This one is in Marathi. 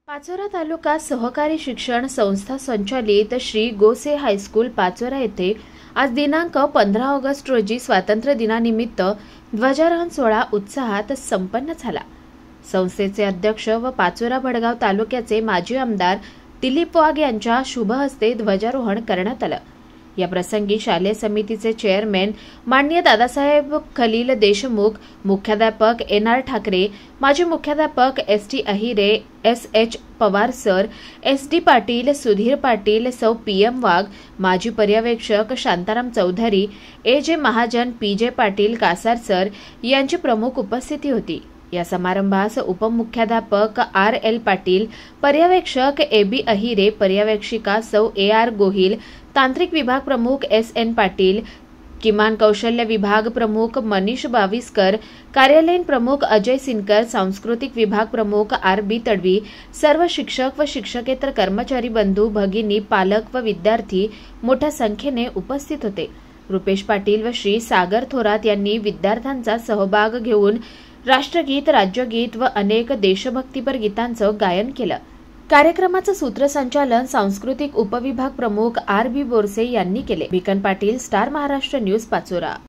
पाचोरा तालुका सहकारी शिक्षण संस्था संचालित श्री गोसे हायस्कूल पाचोरा येथे आज दिनांक 15 ऑगस्ट रोजी स्वातंत्र्य दिनानिमित्त ध्वजारोहण सोहळा उत्साहात संपन्न झाला। संस्थेचे अध्यक्ष व पाचोरा भडगाव तालुक्याचे माजी आमदार दिलीप वाघ यांच्या शुभ हस्ते ध्वजारोहण करण्यात आलं। या प्रसंगी शालेय समितीचे चेअरमॅन माननीय दादासाहेब खलील देशमुख, मुख्याध्यापक एन.आर. ठाकरे, माजी मुख्याध्यापक S T. Ahire, S H. Pawar sir, S D. Patil, Sudhir Patil, सौ पी.एम. वाघ, माजी पर्यवेक्षक Shantaram Chaudhari, A J. Mahajan, P J. Patil, Kasar sir यांची प्रमुख उपस्थिती होती। या समारंभास उपमुख्याध्यापक आर.एल. पाटील, पर्यवेक्षक ए.बी. अहिरे, पर्यवेक्षिका सौ ए.आर. गोहिल, तांत्रिक विभाग प्रमुख एस.एन. पाटील, किमान कौशल्य विभाग प्रमुख मनीष बाविस्कर, कार्यालयीन प्रमुख अजय सिनकर, सांस्कृतिक विभाग प्रमुख आर.बी. तडवी, सर्व शिक्षक व शिक्षकेतर कर्मचारी बंधू भगिनी, पालक व विद्यार्थी मोठ्या संख्येने उपस्थित होते। रुपेश पाटील व श्री सागर थोरात यांनी विद्यार्थ्यांचा सहभाग घेऊन राष्ट्रगीत, राज्यगीत व अनेक देशभक्तीपर गीतांचं गायन केलं। कार्यक्रमाचं सूत्रसंचालन सांस्कृतिक उपविभाग प्रमुख आर.बी. बोरसे यांनी केले। बिकन पाटील, स्टार महाराष्ट्र न्यूज, पाचोरा।